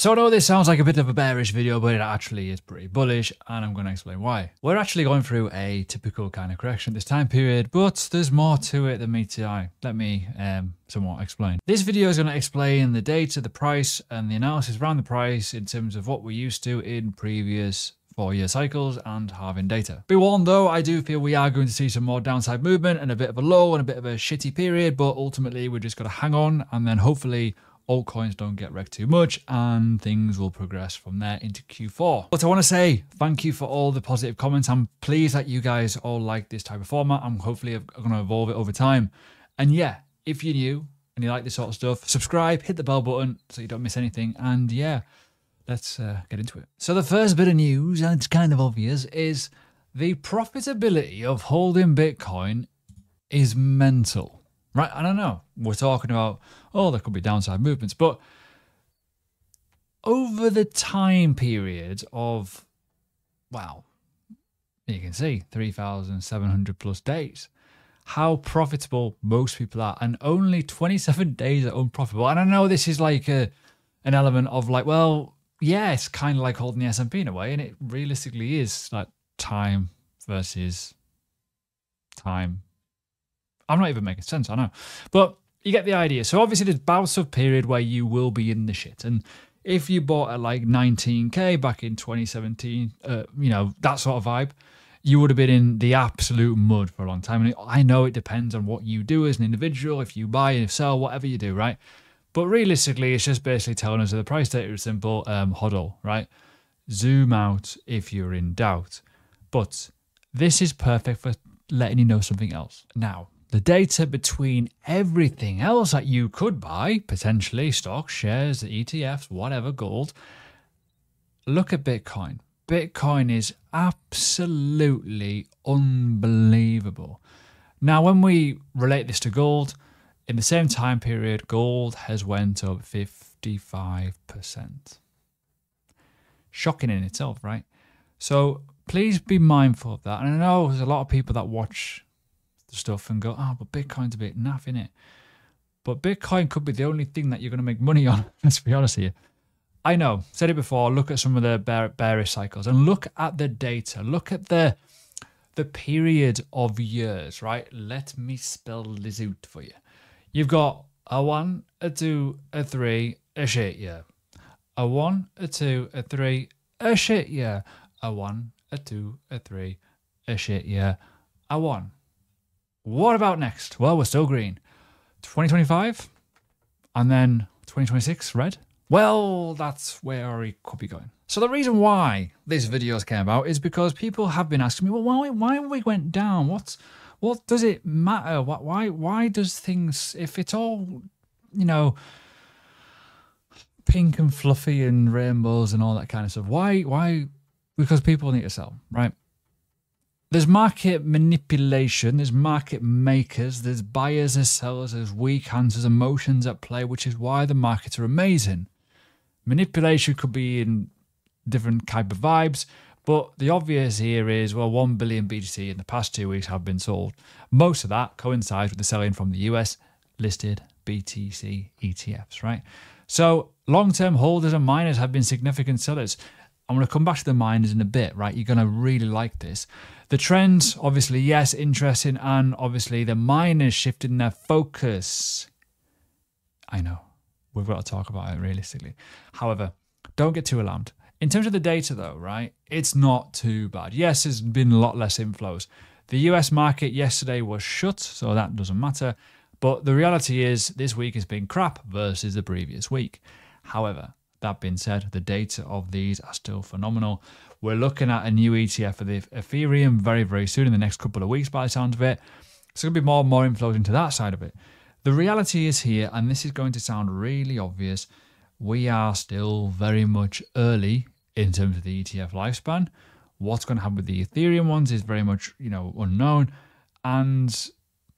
So I know this sounds like a bit of a bearish video, but it actually is pretty bullish, and I'm going to explain why. We're actually going through a typical kind of correction at this time period, but there's more to it than meets the eye. Let me somewhat explain. This video is going to explain the data, the price, and the analysis around the price in terms of what we're used to in previous 4-year cycles and halving data. Be warned though, I do feel we are going to see some more downside movement and a bit of a low and a bit of a shitty period, but ultimately we're just going to hang on, and then hopefully altcoins don't get wrecked too much and things will progress from there into Q4. But I want to say thank you for all the positive comments. I'm pleased that you guys all like this type of format. I'm hopefully going to evolve it over time. And yeah, if you're new and you like this sort of stuff, subscribe, hit the bell button so you don't miss anything. And yeah, let's get into it. So the first bit of news, and it's kind of obvious, is the profitability of holding Bitcoin is mental. Right, I don't know. We're talking about, oh, there could be downside movements, but over the time period of, well, you can see 3,700 plus days, how profitable most people are, and only 27 days are unprofitable. And I know this is like an element of like, well, yeah, it's kind of like holding the S&P in a way, and it realistically is like time versus time. I'm not even making sense, I know. But you get the idea. So obviously there's bouts of period where you will be in the shit. And if you bought at like 19K back in 2017, you know, that sort of vibe, you would have been in the absolute mud for a long time. And I know it depends on what you do as an individual, if you buy and sell, whatever you do, right? But realistically, it's just basically telling us that the price data is simple, hodl, right? Zoom out if you're in doubt. But this is perfect for letting you know something else. Now, the data between everything else that you could buy, potentially stocks, shares, ETFs, whatever, gold. Look at Bitcoin. Bitcoin is absolutely unbelievable. Now, when we relate this to gold, in the same time period, gold has went up 55%. Shocking in itself, right? So please be mindful of that. And I know there's a lot of people that watch stuff and go, oh, but Bitcoin's a bit naff, innit? But Bitcoin could be the only thing that you're going to make money on. Let's be honest here. I know, said it before, look at some of the bearish cycles and look at the data. Look at the period of years, right? Let me spell this out for you. You've got a 1, a 2, a 3, a shit year. A 1, a 2, a 3, a shit year. A 1, a 2, a 3, a shit year. A 1. What about next? Well, we're still green. 2025 and then 2026 red. Well, that's where we could be going. So the reason why this video came about is because people have been asking me, well, why we went down? What does it matter? Why does things, if it's all, you know, pink and fluffy and rainbows and all that kind of stuff, why? Because people need to sell, right? There's market manipulation, there's market makers, there's buyers, there's sellers, there's weak hands, there's emotions at play, which is why the markets are amazing. Manipulation could be in different type of vibes, but the obvious here is, well, 1 billion BTC in the past 2 weeks have been sold. Most of that coincides with the selling from the US listed BTC ETFs, right? So long-term holders and miners have been significant sellers. I'm going to come back to the miners in a bit, right? You're going to really like this. The trends, obviously, yes, interesting. And obviously the miners shifting their focus. I know, we've got to talk about it realistically. However, don't get too alarmed. In terms of the data though, right, it's not too bad. Yes, there's been a lot less inflows. The US market yesterday was shut, so that doesn't matter. But the reality is this week has been crap versus the previous week. However, that being said, the data of these are still phenomenal. We're looking at a new ETF for the Ethereum very, very soon in the next couple of weeks by the sounds of it. So going to be more and more inflows into that side of it. The reality is here, and this is going to sound really obvious, we are still very much early in terms of the ETF lifespan. What's going to happen with the Ethereum ones is very much, you know, unknown. And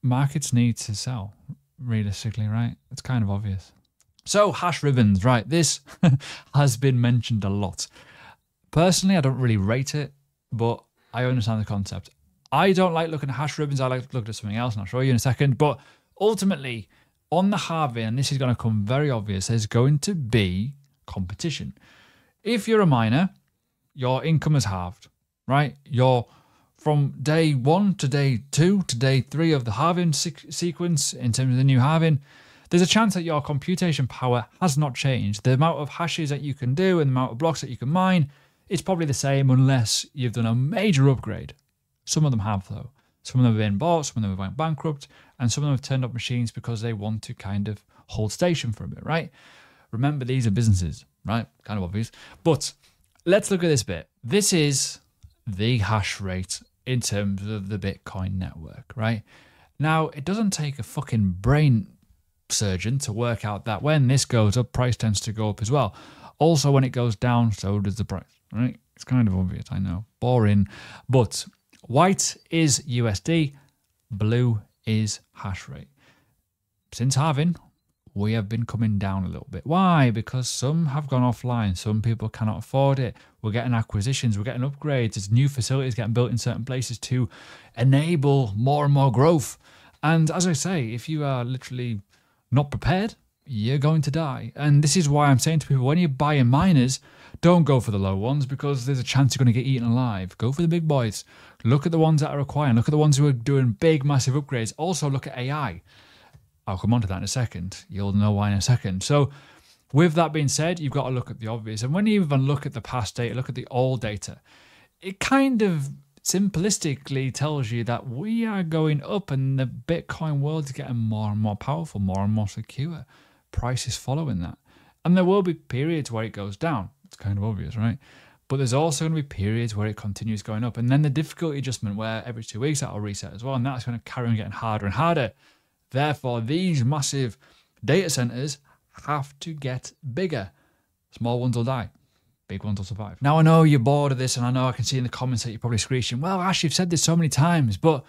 markets need to sell, realistically, right? It's kind of obvious. So hash ribbons, right? This has been mentioned a lot. Personally, I don't really rate it, but I understand the concept. I don't like looking at hash ribbons. I like to look at something else, and I'll show you in a second. But ultimately, on the halving, and this is going to come very obvious, there's going to be competition. If you're a miner, your income is halved, right? You're from day 1 to day 2 to day 3 of the halving sequence in terms of the new halving. There's a chance that your computation power has not changed. The amount of hashes that you can do and the amount of blocks that you can mine is probably the same unless you've done a major upgrade. Some of them have, though. Some of them have been bought, some of them have went bankrupt, and some of them have turned up machines because they want to kind of hold station for a bit, right? Remember, these are businesses, right? Kind of obvious. But let's look at this bit. This is the hash rate in terms of the Bitcoin network, right? Now, it doesn't take a fucking brain surgeon to work out that when this goes up, price tends to go up as well. Also, when it goes down, so does the price, right? It's kind of obvious, I know. Boring. But white is USD, blue is hash rate. Since halving, we have been coming down a little bit. Why? Because some have gone offline. Some people cannot afford it. We're getting acquisitions. We're getting upgrades. There's new facilities getting built in certain places to enable more and more growth. And as I say, if you are literally not prepared, you're going to die. And this is why I'm saying to people, when you're buying miners, don't go for the low ones because there's a chance you're going to get eaten alive. Go for the big boys. Look at the ones that are acquiring. Look at the ones who are doing big, massive upgrades. Also, look at AI. I'll come on to that in a second. You'll know why in a second. So with that being said, you've got to look at the obvious. And when you even look at the past data, look at the old data, it kind of simplistically tells you that we are going up and the Bitcoin world is getting more and more powerful, more and more secure. Price is following that. And there will be periods where it goes down. It's kind of obvious, right? But there's also going to be periods where it continues going up. And then the difficulty adjustment where every 2 weeks that'll reset as well. And that's going to carry on getting harder and harder. Therefore, these massive data centers have to get bigger. Small ones will die. Big ones will survive. Now, I know you're bored of this, and I know I can see in the comments that you're probably screeching, well, Ash, you've said this so many times, but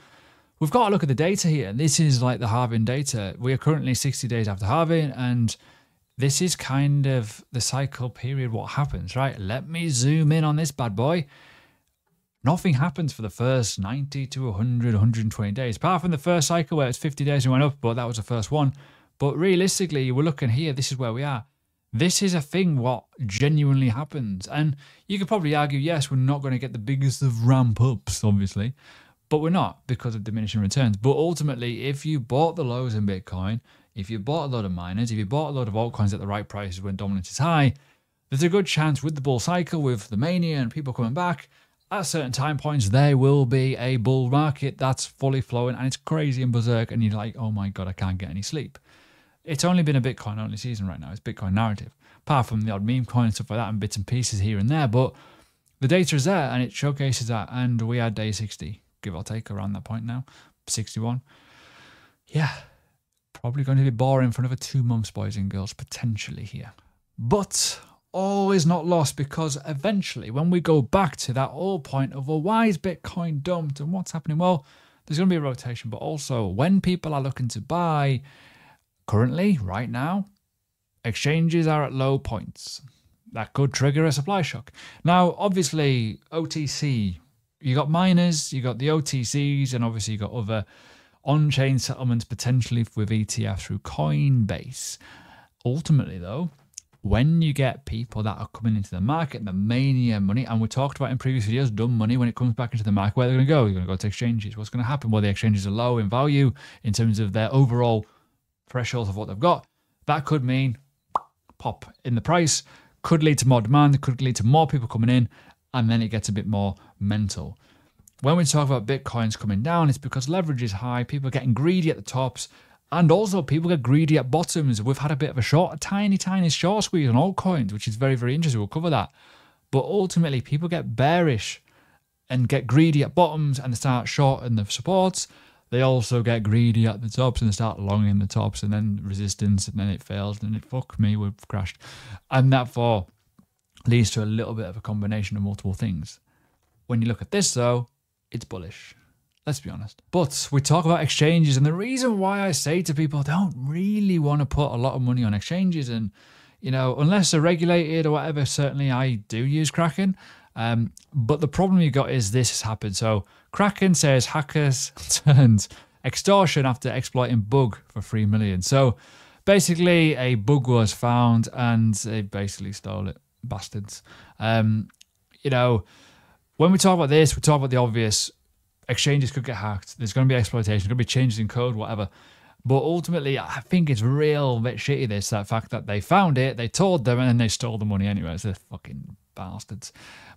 we've got to look at the data here. This is like the halving data. We are currently 60 days after halving, and this is kind of the cycle period, what happens, right? Let me zoom in on this bad boy. Nothing happens for the first 90 to 100, 120 days, apart from the first cycle where it's 50 days and went up, but that was the first one. But realistically, we're looking here, this is where we are. This is a thing what genuinely happens. And you could probably argue, yes, we're not going to get the biggest of ramp ups, obviously, but we're not because of diminishing returns. But ultimately, if you bought the lows in Bitcoin, if you bought a lot of miners, if you bought a lot of altcoins at the right prices when dominance is high, there's a good chance with the bull cycle, with the mania and people coming back, at certain time points, there will be a bull market that's fully flowing and it's crazy and berserk and you're like, oh my God, I can't get any sleep. It's only been a Bitcoin only season right now. It's Bitcoin narrative. Apart from the odd meme coin and stuff like that and bits and pieces here and there. But the data is there and it showcases that. And we are day 60, give or take, around that point now. 61. Yeah, probably going to be boring for another 2 months, boys and girls, potentially here. But all is not lost because eventually when we go back to that old point of, well, why is Bitcoin dumped and what's happening? Well, there's going to be a rotation, but also when people are looking to buy, currently, right now, exchanges are at low points. That could trigger a supply shock. Now, obviously, OTC, you got miners, you got the OTCs, and obviously you got other on-chain settlements potentially with ETF through Coinbase. Ultimately, though, when you get people that are coming into the market, the mania money, and we talked about in previous videos, dumb money, when it comes back into the market, where they're going to go? They're going to go to exchanges. What's going to happen? Well, the exchanges are low in value in terms of their overall thresholds of what they've got. That could mean pop in the price, could lead to more demand, could lead to more people coming in, and then it gets a bit more mental. When we talk about Bitcoins coming down, it's because leverage is high, people are getting greedy at the tops, and also people get greedy at bottoms. We've had a bit of a tiny short squeeze on altcoins, which is very, very interesting. We'll cover that. But ultimately, people get bearish and get greedy at bottoms and they start shorting the supports. They also get greedy at the tops and they start longing the tops and then resistance and then it fails and then fuck me, we've crashed. And therefore leads to a little bit of a combination of multiple things. When you look at this though, it's bullish. Let's be honest. But we talk about exchanges, and the reason why I say to people, don't really want to put a lot of money on exchanges, and you know, unless they're regulated or whatever, certainly I do use Kraken. But the problem you got is this has happened. So Kraken says hackers turned extortion after exploiting bug for 3 million. So Basically, a bug was found and they basically stole it. Bastards. You know, when we talk about this, we talk about the obvious. Exchanges could get hacked. There's going to be exploitation. There's going to be changes in code, whatever. But ultimately, I think it's real bit shitty, that fact that they found it, they told them, and then they stole the money anyways. They're fucking bastards.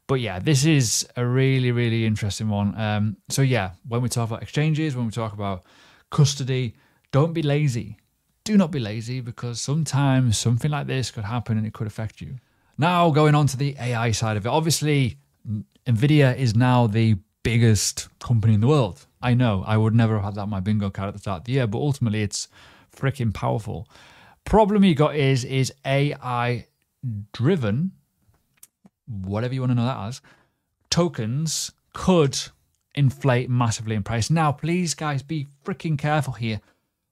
But yeah, this is a really, really interesting one. So yeah, when we talk about exchanges, when we talk about custody, don't be lazy. Do not be lazy, because sometimes something like this could happen and it could affect you. Now, going on to the AI side of it. Obviously, Nvidia is now the biggest company in the world. I know, I would never have had that on my bingo card at the start of the year, but ultimately it's freaking powerful. Problem you got is AI driven, whatever you want to know that as, tokens could inflate massively in price. Now, please guys, be freaking careful here.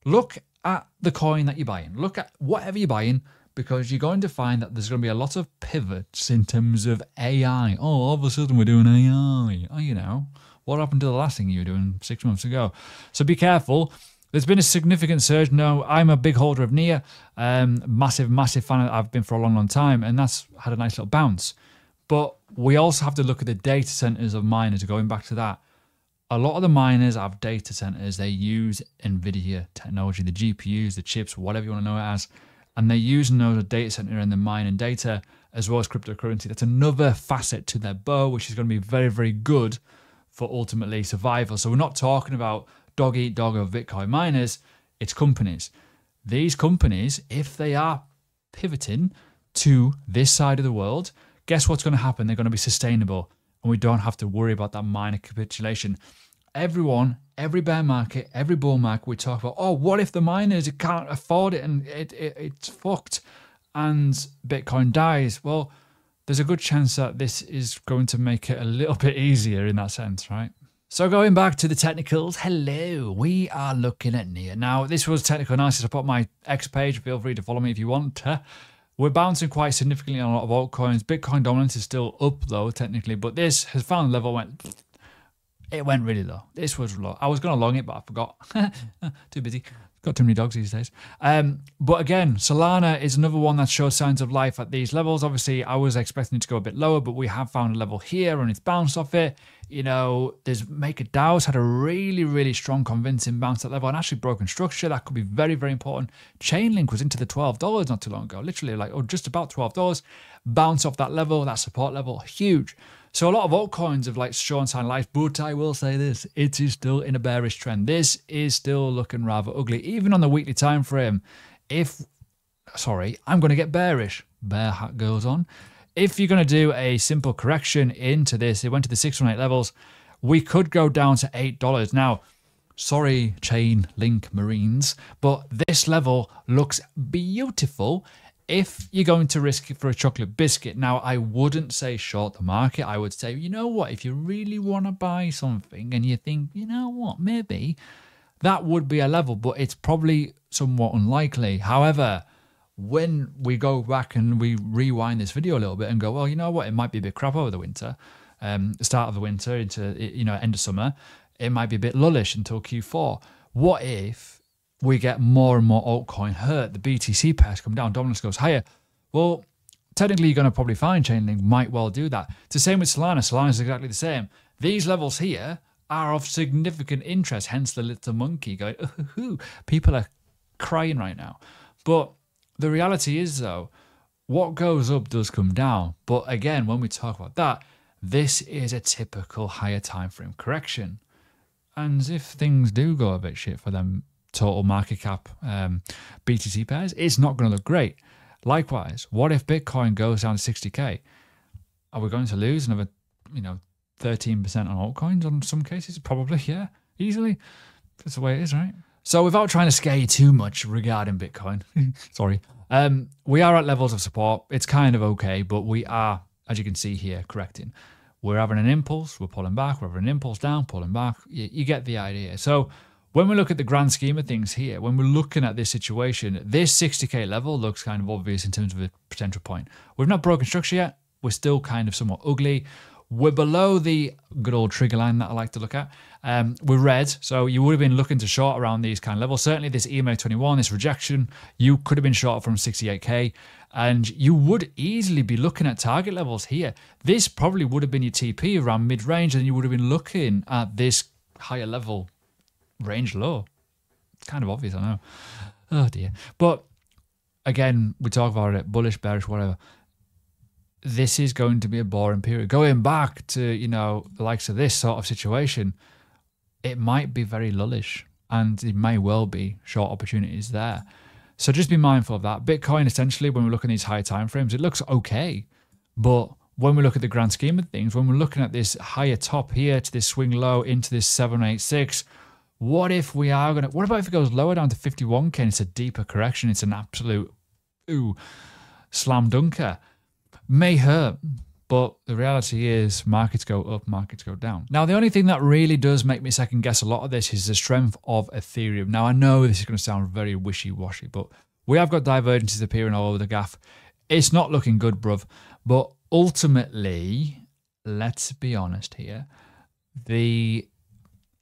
Look at the coin that you're buying. Look at whatever you're buying, because you're going to find that there's going to be a lot of pivots in terms of AI. Oh, all of a sudden we're doing AI. Oh, you know, what happened to the last thing you were doing 6 months ago? So be careful. There's been a significant surge. No, I'm a big holder of NIA. Massive, massive fan. I've been for a long, long time, and that's had a nice little bounce. But we also have to look at the data centers of miners. Going back to that, a lot of the miners have data centers. They use NVIDIA technology, the GPUs, the chips, whatever you want to know it as. And they're using those data center and the mining data as well as cryptocurrency. That's another facet to their bow, which is going to be very, very good for ultimately survival. So we're not talking about dog eat dog of Bitcoin miners. It's companies. These companies, if they are pivoting to this side of the world, guess what's going to happen? They're going to be sustainable, and we don't have to worry about that miner capitulation. Everyone, every bear market, every bull market, we talk about, oh, what if the miners can't afford it and it's fucked and Bitcoin dies? Well, there's a good chance that this is going to make it a little bit easier in that sense, right? So going back to the technicals, hello, we are looking at NIA. Now, this was technical analysis. I put my X page. Feel free to follow me if you want to. We're bouncing quite significantly on a lot of altcoins. Bitcoin dominance is still up, though, technically, but this has found a level, it went really low. This was low. I was going to long it, but I forgot. Too busy. Got too many dogs these days. But again, Solana is another one that shows signs of life at these levels. Obviously, I was expecting it to go a bit lower, but we have found a level here and it's bounced off it. You know, there's MakerDAO's had a really, really strong convincing bounce at level and actually broken structure. That could be very, very important. Chainlink was into the $12 not too long ago, literally like, or just about $12. Bounce off that level, that support level, huge. So a lot of altcoins have like shown sign of life, but I will say this, it is still in a bearish trend. This is still looking rather ugly, even on the weekly time frame. I'm going to get bearish. Bear hat goes on. If you're going to do a simple correction into this, it went to the 618 levels, we could go down to $8. Now, sorry, Chainlink Marines, but this level looks beautiful if you're going to risk it for a chocolate biscuit. Now, I wouldn't say short the market. I would say, you know what, if you really want to buy something and you think, you know what, maybe that would be a level, but it's probably somewhat unlikely. However, when we go back and we rewind this video a little bit and go, well, you know what, it might be a bit crap over the winter, the start of the winter into, you know, end of summer, it might be a bit lullish until Q4. What if we get more and more altcoin hurt, the BTC pairs come down, dominance goes higher? Well, technically you're going to probably find Chainlink might well do that. It's the same with Solana. Solana is exactly the same. These levels here are of significant interest, hence the little monkey going, ooh, people are crying right now. But the reality is, though, what goes up does come down. But again, when we talk about that, this is a typical higher time frame correction. And if things do go a bit shit for them total market cap BTC pairs, it's not going to look great. Likewise, what if Bitcoin goes down to 60K? Are we going to lose another, 13% on altcoins on some cases? Probably, yeah, easily. That's the way it is, right? So without trying to scare you too much regarding Bitcoin, sorry, we are at levels of support. It's kind of okay, but we are, as you can see here, correcting. We're having an impulse, we're pulling back, we're having an impulse down, pulling back. You get the idea. So when we look at the grand scheme of things here, when we're looking at this situation, this 60K level looks kind of obvious in terms of a potential point. We've not broken structure yet. We're still kind of somewhat ugly. We're below the good old trigger line that I like to look at. We're red, so you would have been looking to short around these kind of levels. Certainly this EMA 21, this rejection, you could have been short from 68k, and you would easily be looking at target levels here. This probably would have been your TP around mid-range, and you would have been looking at this higher level range low. It's kind of obvious, I know. Oh dear. But again, we talk about it, bullish, bearish, whatever. This is going to be a boring period. Going back to, you know, the likes of this sort of situation, it might be very lullish, and it may well be short opportunities there. So just be mindful of that. Bitcoin, essentially, when we look at these higher time frames, it looks okay. But when we look at the grand scheme of things, when we're looking at this higher top here to this swing low into this 786, what if we are going to, what about if it goes lower down to 51k and it's a deeper correction? It's an absolute, slam dunker. May hurt, but the reality is markets go up, markets go down. Now, the only thing that really does make me second guess a lot of this is the strength of Ethereum. Now, I know this is going to sound very wishy-washy, but we have got divergences appearing all over the gaff. It's not looking good, bruv. But ultimately, let's be honest here, the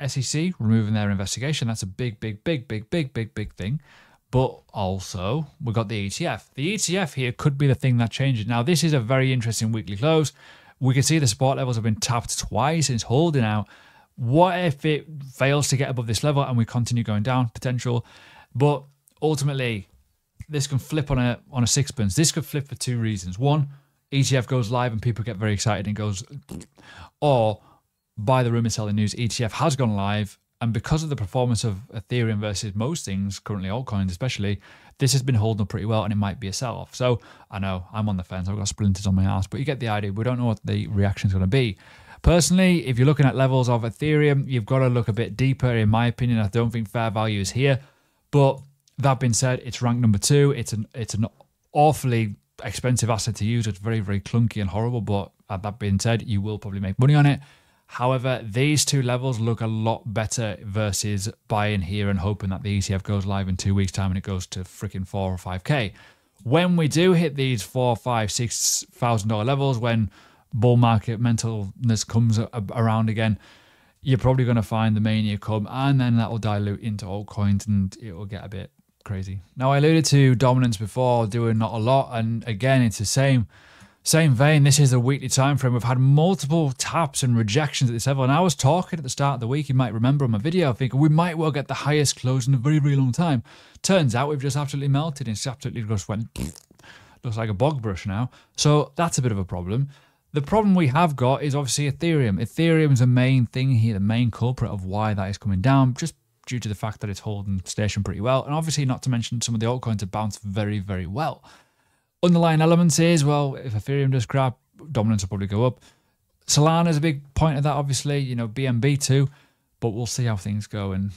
SEC removing their investigation, that's a big thing. But also, we've got the ETF. The ETF here could be the thing that changes. Now, this is a very interesting weekly close. We can see the support levels have been tapped twice and it's holding out. What if it fails to get above this level and we continue going down? Potential. But ultimately, this can flip on a sixpence. This could flip for two reasons. One, ETF goes live and people get very excited and goes, or buy the rumor, sell the news, ETF has gone live. And because of the performance of Ethereum versus most things, currently altcoins especially, this has been holding up pretty well and it might be a sell-off. So I know I'm on the fence. I've got splinters on my ass, but you get the idea. We don't know what the reaction is going to be. Personally, if you're looking at levels of Ethereum, you've got to look a bit deeper. In my opinion, I don't think fair value is here. But that being said, it's ranked number 2. It's an awfully expensive asset to use. It's very, very clunky and horrible. But that being said, you will probably make money on it. However, these two levels look a lot better versus buying here and hoping that the ETF goes live in 2 weeks' time and it goes to freaking 4 or 5k. When we do hit these $4,000, $5,000, $6,000 levels, when bull market mentalness comes around again, you're probably going to find the mania come, and then that will dilute into altcoins and it will get a bit crazy. Now, I alluded to dominance before, doing not a lot, and again, it's the same vein. This is a weekly time frame. We've had multiple taps and rejections at this level. And I was talking at the start of the week, you might remember on my video, thinking we might well get the highest close in a very, very long time. Turns out we've just absolutely melted. It's absolutely just went, looks like a bog brush now. So that's a bit of a problem. The problem we have got is obviously Ethereum. Ethereum is the main thing here, the main culprit of why that is coming down, just due to the fact that it's holding station pretty well. And obviously not to mention some of the altcoins have bounced very, very well. Underlying elements is, well, if Ethereum does crap, dominance will probably go up. Solana is a big point of that, obviously, you know, BNB too, but we'll see how things go and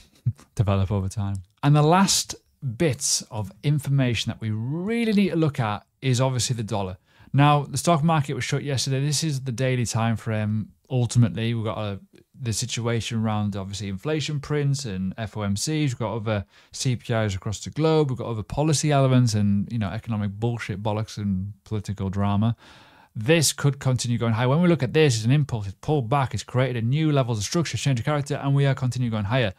develop over time. And the last bits of information that we really need to look at is obviously the dollar. Now, the stock market was shut yesterday. This is the daily time frame. Ultimately, we've got the situation around obviously inflation prints and FOMCs. We've got other CPIs across the globe. We've got other policy elements and, you know, economic bullshit, bollocks and political drama. This could continue going high. When we look at this, it's an impulse. It's pulled back. It's created a new levels of structure, change of character, and we are continuing going higher.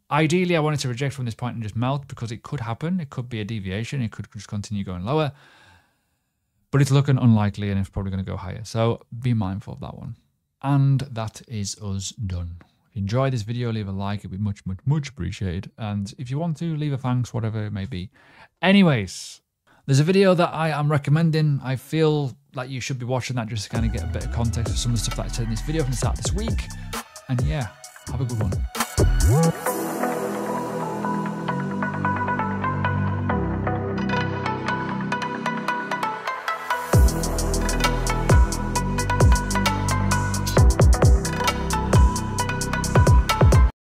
Ideally, I wanted to reject from this point and just melt because it could happen. It could be a deviation. It could just continue going lower. But it's looking unlikely and it's probably going to go higher. So be mindful of that one. And that is us done. If you enjoyed this video, leave a like. It'd be much, much, much appreciated. And if you want to, leave a thanks, whatever it may be. Anyways, there's a video that I am recommending. I feel like you should be watching that just to kind of get a bit of context of some of the stuff that I said in this video from the start of this week. And yeah, have a good one.